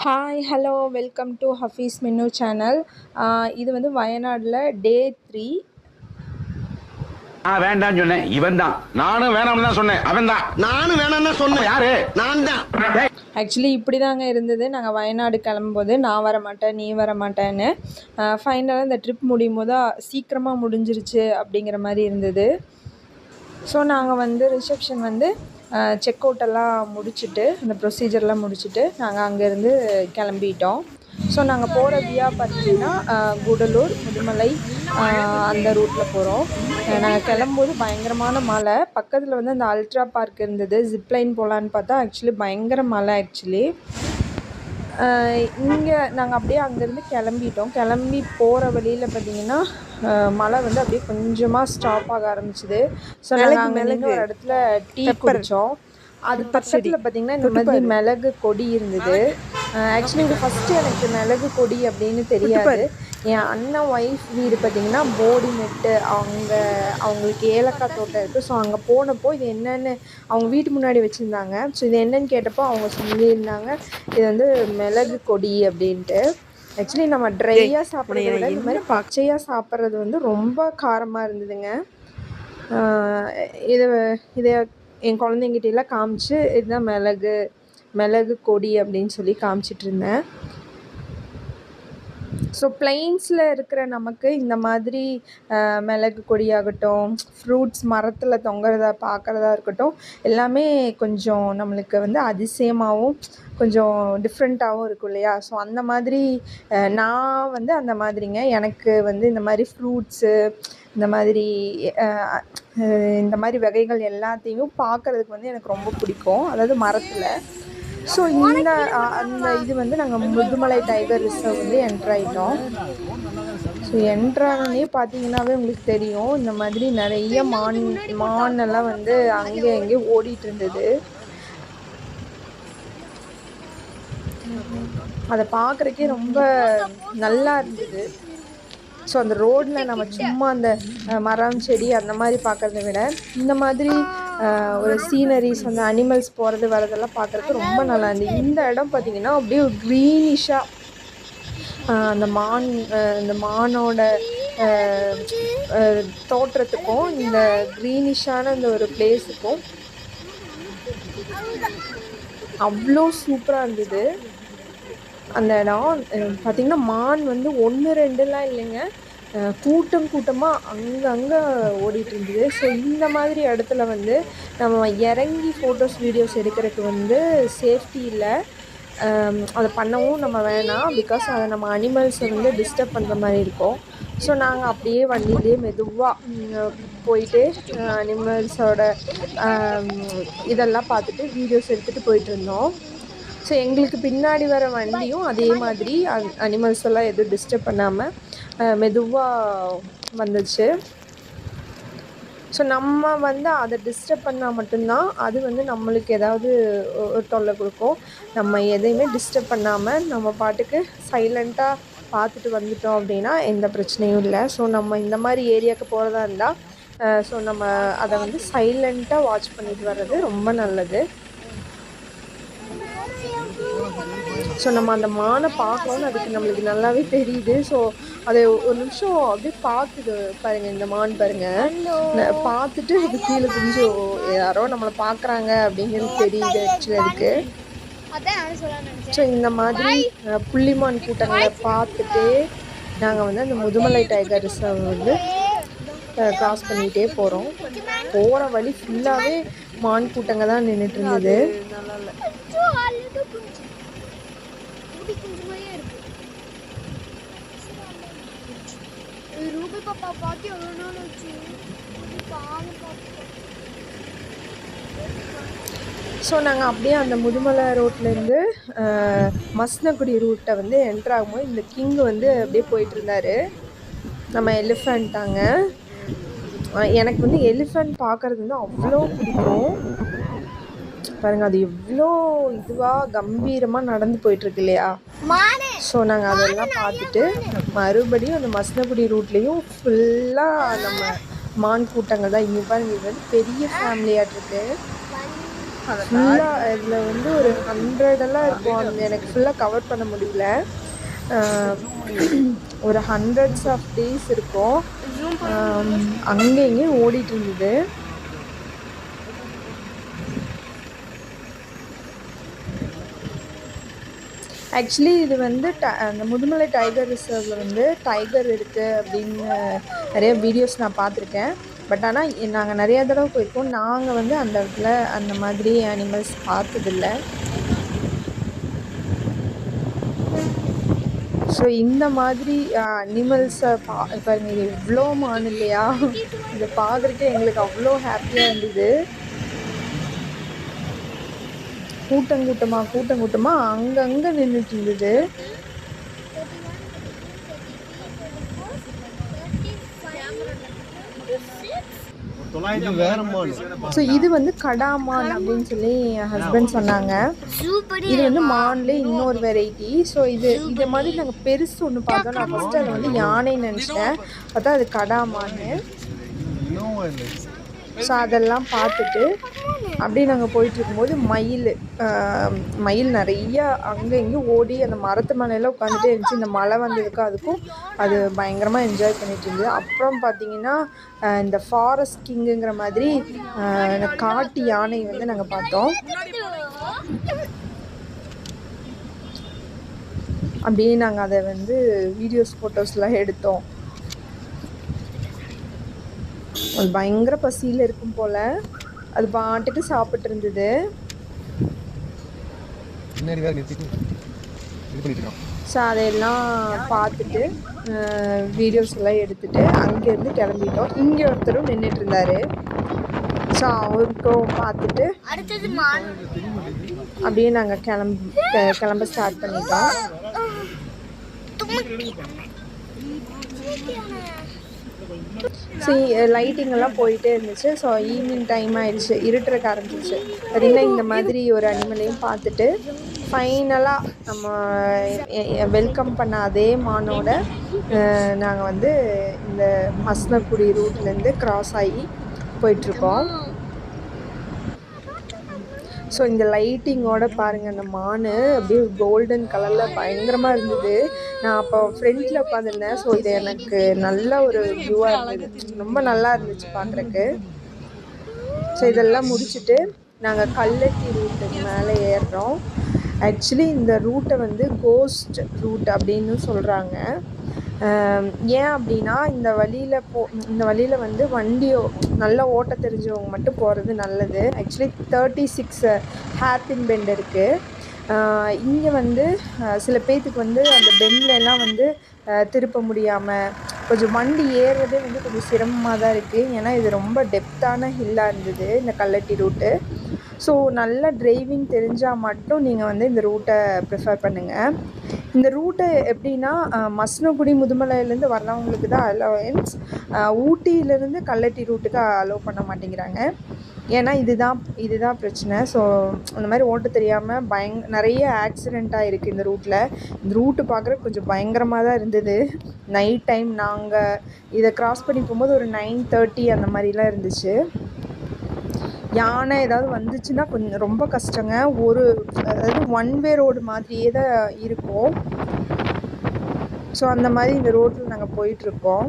Hi hello welcome to Hafiz menu channel. இது வந்து வயநாடில் டே 3. வேண்டாம்னு சொன்னேன், இவன் தான். நானும் வேணாம்னு தான் சொன்னேன், அவன் தான். நானும் வேணாம்னு தான் சொன்னேன், யாரு? நான் தான். ஆக்சுவலி இப்படி தாங்க இருந்தது. நாங்கள் வயநாடு கிளம்பும்போது நான் வர மாட்டேன் நீ வர மாட்டேன்னு. ஃபைனலாக இந்த ட்ரிப் முடியும் போது சீக்கிரமாக முடிஞ்சிருச்சு அப்படிங்கிற மாதிரி இருந்தது. ஸோ நாங்கள் வந்து ரிசப்ஷன் வந்து செக் அவுட்டெல்லாம் முடிச்சுட்டு அந்த ப்ரொசீஜர்லாம் முடிச்சுட்டு நாங்கள் அங்கேருந்து கிளம்பிட்டோம். ஸோ நாங்கள் போகிற வியா பார்த்தீங்கன்னா கூடலூர் முதுமலை அந்த ரூட்டில் போகிறோம். நாங்கள் கிளம்பும்போது பயங்கரமான மழை. பக்கத்தில் வந்து அந்த அல்ட்ரா பார்க் இருந்தது, ஜிப்லைன் போகலான்னு பார்த்தா ஆக்சுவலி பயங்கர மழை. ஆக்சுவலி இங்கே நாங்கள் அப்படியே அங்கேருந்து கிளம்பிட்டோம். கிளம்பி போகிற வழியில் பார்த்திங்கன்னா மழை வந்து அப்படியே கொஞ்சமாக ஸ்டாப் ஆக ஆரம்பிச்சிது. ஸோ நாங்கள் அங்கே நின்று ஒரு இடத்துல டீ குடித்தோம். அது பக்கத்தில் பார்த்திங்கன்னா இந்த மாதிரி மிளகு கொடி இருந்தது. ஆக்சுவலி இங்கே ஃபஸ்ட்டு எனக்கு மிளகு கொடி அப்படின்னு தெரியாது. என் அண்ணன் ஒய்ஃப் வீடு பார்த்திங்கன்னா போடிமெட்டு, அவங்களுக்கு ஏலக்காய் தோட்டம் இருக்குது. ஸோ அங்கே போனப்போ இது என்னென்னு அவங்க வீட்டு முன்னாடி வச்சுருந்தாங்க. ஸோ இது என்னென்னு கேட்டப்போ அவங்க சொல்லியிருந்தாங்க இது வந்து மிளகு கொடி அப்படின்ட்டு. ஆக்சுவலி நம்ம ட்ரையாக சாப்பிட்றத விட இந்த மாதிரி பச்சையாக சாப்பிட்றது வந்து ரொம்ப காரமாக இருந்ததுங்க. இதை என் குழந்தைங்கிட்டெல்லாம் காமிச்சு இதுதான் மிளகு கொடி அப்படின்னு சொல்லி காமிச்சிட்டு இருந்தேன். ஸோ பிளைன்ஸில் இருக்கிற நமக்கு இந்த மாதிரி மிளகு கொடியாகட்டும், ஃப்ரூட்ஸ் மரத்தில் தொங்குறதா பார்க்குறதா இருக்கட்டும், எல்லாமே கொஞ்சம் நம்மளுக்கு வந்து அதிசயமாகவும் கொஞ்சம் டிஃப்ரெண்ட்டாகவும் இருக்கும் இல்லையா? ஸோ அந்த மாதிரி நான் வந்து அந்த மாதிரிங்க. எனக்கு வந்து இந்த மாதிரி ஃப்ரூட்ஸு இந்த மாதிரி வகைகள் எல்லாத்தையும் பார்க்குறதுக்கு வந்து எனக்கு ரொம்ப பிடிக்கும், அதாவது மரத்தில். ஸோ அந்த இது வந்து நாங்கள் முதுமலை டைகர் ரிசர்வ் வந்து என்ட்ராயிட்டோம். ஸோ என்ட்ரானே பார்த்தீங்கன்னாவே உங்களுக்கு தெரியும், இந்த மாதிரி நிறைய மானெல்லாம் வந்து அங்கே அங்கேயும் ஓடிட்டு இருந்தது. அதை பார்க்குறக்கே ரொம்ப நல்லா இருந்தது. ஸோ அந்த ரோடில் நம்ம சும்மா அந்த மரம் செடி அந்த மாதிரி பார்க்குறத விட இந்த மாதிரி ஒரு சீனரிஸ், அந்த அனிமல்ஸ் போகிறது வரதெல்லாம் பார்க்குறதுக்கு ரொம்ப நல்லா இருந்தது. இந்த இடம் பார்த்திங்கன்னா அப்படியே ஒரு க்ரீனிஷாக அந்த மானோட தோற்றத்துக்கும் இந்த க்ரீனிஷான அந்த ஒரு பிளேஸுக்கும் அவ்வளோ சூப்பராக இருந்தது. அந்த இடம் பார்த்திங்கன்னா மான் வந்து 1-2லாம் இல்லைங்க, கூட்டமாக அங்கங்கே ஓடிட்டு இருந்தது. ஸோ இந்த மாதிரி இடத்துல வந்து நம்ம இறங்கி ஃபோட்டோஸ் வீடியோஸ் எடுக்கிறதுக்கு வந்து சேஃப்டி இல்லை, அதை பண்ணவும் நம்ம வேணாம். பிகாஸ் அதை நம்ம அனிமல்ஸை வந்து டிஸ்டர்ப் பண்ணுற மாதிரி இருக்கும். ஸோ நாங்கள் அப்படியே வண்டியிலே மெதுவாக போயிட்டு அனிமல்ஸோட இதெல்லாம் பார்த்துட்டு வீடியோஸ் எடுத்துகிட்டு போயிட்டுருந்தோம். ஸோ எங்களுக்கு பின்னாடி வர வண்டியும் அதே மாதிரி அனிமல்ஸ் எல்லாம் எதுவும் டிஸ்டர்ப் பண்ணாமல் மெதுவாக வந்துச்சு. ஸோ நம்ம வந்து அதை டிஸ்டர்ப் பண்ணால் மட்டும்தான் அது வந்து நம்மளுக்கு ஏதாவது ஒரு தொல்லை கொடுக்கும். நம்ம எதையுமே டிஸ்டர்ப் பண்ணாமல் நம்ம பாட்டுக்கு சைலண்ட்டாக பார்த்துட்டு வந்துட்டோம் அப்படின்னா எந்த பிரச்சனையும் இல்லை. ஸோ நம்ம இந்த மாதிரி ஏரியாவுக்கு போகிறதா இருந்தால் ஸோ நம்ம அதை வந்து சைலண்ட்டாக வாட்ச் பண்ணிட்டு வர்றது ரொம்ப நல்லது. ஸோ நம்ம அந்த மானை பார்க்கணுன்னு அதுக்கு நம்மளுக்கு நல்லாவே தெரியுது. ஸோ அதை ஒரு நிமிஷம் அப்படியே பார்த்துட்டு பாருங்கள், இந்த மான் பாருங்கள், பார்த்துட்டு அது கீழே கொஞ்சம் யாரோ நம்மளை பார்க்குறாங்க அப்படிங்கிறது தெரியுது ஆக்சுவலி அதுக்கு. ஸோ இந்த மாதிரி புள்ளிமான் கூட்டங்களை பார்த்துட்டு நாங்கள் வந்து அந்த முதுமலை டைகர் ரிசர்வ் வந்து க்ராஸ் பண்ணிகிட்டே போகிறோம். போகிற வழி ஃபுல்லாகவே மான் கூட்டங்க தான் நின்றுட்டு இருந்தது. ஸோ நாங்கள் அப்படியே அந்த முதுமலை ரோட்லேருந்து மஸ்னகுடி ரூட்டை வந்து என்ட்ராகும்போது இந்த கிங் வந்து அப்படியே போயிட்டு இருந்தார். நம்ம எலிஃபெண்ட்டாங்க. எனக்கு வந்து எலிஃபெண்ட் பார்க்குறது வந்து அவ்வளோ பிடிக்கும். பாருங்கள், அது எவ்வளோ இதுவாக கம்பீரமாக நடந்து போயிட்டுருக்கு இல்லையா? ஸோ நாங்கள் அதெல்லாம் பார்த்துட்டு மறுபடியும் அந்த மஸ்னகுடி ரூட்லேயும் ஃபுல்லாக நம்ம மான் கூட்டங்கள் தான். இங்கே பாருங்கள், இது வந்து பெரிய ஃபேமிலியாகிட்டு இருக்குது. ஃபுல்லாக இதில் வந்து ஒரு 100 இருக்கும். அது எனக்கு ஃபுல்லாக கவர் பண்ண முடியல. ஒரு ஹண்ட்ரட்ஸ் ஆஃப் டேஸ் இருக்கும். அங்கே இங்கேயும் ஓடிட்டு இருந்தது. ஆக்சுவலி இது வந்து அந்த முதுமலை டைகர் ரிசர்வில் வந்து டைகர் இருக்குது அப்படின்னு நிறைய வீடியோஸ் நான் பார்த்துருக்கேன். பட் ஆனால் நாங்கள் நிறையா தடவை போயிருக்கோம். நாங்கள் வந்து அந்த இடத்துல அந்த மாதிரி அனிமல்ஸ் பார்த்ததில்ல. ஸோ இந்த மாதிரி அனிமல்ஸை பாருங்க, இது எவ்வளோ மான் இல்லையா? இதை பார்க்குறக்கே எங்களுக்கு அவ்வளோ ஹாப்பியாக இருந்தது. கூட்டமாக அங்கங்கே நின்றுட்டு இருந்தது. ஸோ இது வந்து கடாமான் அப்படின்னு சொல்லி என் ஹஸ்பண்ட் சொன்னாங்க. இது வந்து மான்ல இன்னொரு வெரைட்டி. ஸோ இதை மாதிரி நாங்கள் பெருசு ஒன்று பார்த்தோம். நான் ஃபஸ்ட்டு அதை வந்து யானைன்னு நினச்சிட்டேன். பார்த்தா அது கடாமான்னு. ஸோ அதெல்லாம் பார்த்துட்டு அப்படியே நாங்கள் போயிட்டுருக்கும்போது மயில் நிறையா அங்கே இங்கேயும் ஓடி அந்த மரத்து மலையில் உட்காந்துட்டே இருந்துச்சு. இந்த மழை வந்ததுக்கு அதுக்கும் அது பயங்கரமாக என்ஜாய் பண்ணிட்டு இருந்தது. அப்புறம் பார்த்தீங்கன்னா இந்த ஃபாரஸ்ட் கிங்குங்கிற மாதிரி காட்டு யானை வந்து நாங்கள் பார்த்தோம். அப்படியே நாங்கள் அதை வந்து வீடியோஸ் ஃபோட்டோஸ்லாம் எடுத்தோம். அது பயங்கர பசியில் இருக்கும் போல். அது பாட்டுக்கு சாப்பிட்டு இருந்தது. ஸோ அதையெல்லாம் பார்த்துட்டு வீடியோஸ் எல்லாம் எடுத்துகிட்டு அங்கேருந்து கிளம்பிட்டோம். இங்கே ஒருத்தரும் நின்றுட்டு இருந்தார். ஸோ அவருக்கும் பார்த்துட்டு அப்படியே நாங்கள் கிளம்ப ஸ்டார்ட் பண்ணிட்டோம். ஸோ லைட்டிங்கெல்லாம் போயிட்டே இருந்துச்சு. ஸோ ஈவினிங் டைம் ஆயிடுச்சு, இருட்டுறக்க ஆரம்பிச்சிச்சு. பார்த்திங்கன்னா இந்த மாதிரி ஒரு அனிமலையும் பார்த்துட்டு ஃபைனலாக நம்ம வெல்கம் பண்ண அதே மானோட நாங்கள் வந்து இந்த மஸ்னக்குடி ரூட்லேருந்து கிராஸ் ஆகி போயிட்டுருக்கோம். ஸோ இந்த லைட்டிங்கோட பாருங்கள், அந்த மான் அப்படியே கோல்டன் கலரில் பயங்கரமாக இருந்தது. நான் அப்போ ஃப்ரெண்டில் உட்காந்துருந்தேன். ஸோ இது எனக்கு நல்ல ஒரு வியூவாக இருந்தது, ரொம்ப நல்லா இருந்துச்சு பார்க்குறக்கு. ஸோ இதெல்லாம் முடிச்சுட்டு நாங்கள் கல்லட்டி ரூட்டுக்கு மேலே ஏறுறோம். ஆக்சுவலி இந்த ரூட்டை வந்து கோஸ்ட் ரூட் அப்படின்னு சொல்கிறாங்க. ஏன் அப்படின்னா இந்த வழியில் வந்து வண்டியோ நல்லா ஓட்ட தெரிஞ்சவங்க மட்டும் போகிறது நல்லது. ஆக்சுவலி 36 ஹேர்பின் பெண்ட் இருக்குது. இங்கே வந்து சில பேர்த்துக்கு வந்து அந்த பெண்ட்லலாம் வந்து திருப்ப முடியாமல் கொஞ்சம் வண்டி ஏறுறதே வந்து கொஞ்சம் சிரமமாக தான் இருக்குது. ஏன்னா இது ரொம்ப டெப்த்தான ஹில்லாக இருந்தது இந்த கல்லட்டி ரூட்டு. ஸோ நல்லா டிரைவிங் தெரிஞ்சால் மட்டும் நீங்கள் வந்து இந்த ரூட்டை ப்ரிஃபர் பண்ணுங்கள். இந்த ரூட்டை எப்படின்னா மஸ்னகுடி முதுமலையிலேருந்து வர்றவங்களுக்கு தான் அலோவன்ஸ். ஊட்டியிலேருந்து கல்லட்டி ரூட்டுக்கு அலோவ் பண்ண மாட்டேங்கிறாங்க. ஏன்னா இதுதான் பிரச்சனை. ஸோ அந்த மாதிரி ஓட்ட தெரியாமல் நிறைய ஆக்சிடெண்ட்டாக இருக்குது இந்த ரூட்டில். இந்த ரூட்டு பார்க்குறதுக்கு கொஞ்சம் பயங்கரமாக தான் இருந்தது. நைட் டைம் நாங்கள் இதை க்ராஸ் பண்ணி போகும்போது ஒரு 9:30 அந்த மாதிரிலாம் இருந்துச்சு. யானை ஏதாவது வந்துச்சுன்னா கொஞ்சம் ரொம்ப கஷ்டங்க. அதாவது ஒன் வே ரோடு மாதிரியே தான் இருக்கும். ஸோ அந்த மாதிரி இந்த ரோட்டில் நாங்கள் போயிட்டுருக்கோம்.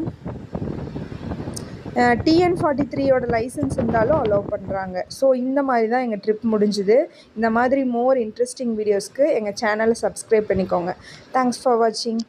TN43 லைசன்ஸ் இருந்தாலும் அலோவ் பண்ணுறாங்க. ஸோ இந்த மாதிரி தான் எங்கள் ட்ரிப் முடிஞ்சுது. இந்த மாதிரி மோர் இன்ட்ரெஸ்டிங் வீடியோஸ்க்கு எங்கள் சேனலை சப்ஸ்கிரைப் பண்ணிக்கோங்க. தேங்க்ஸ் ஃபார் வாட்சிங்.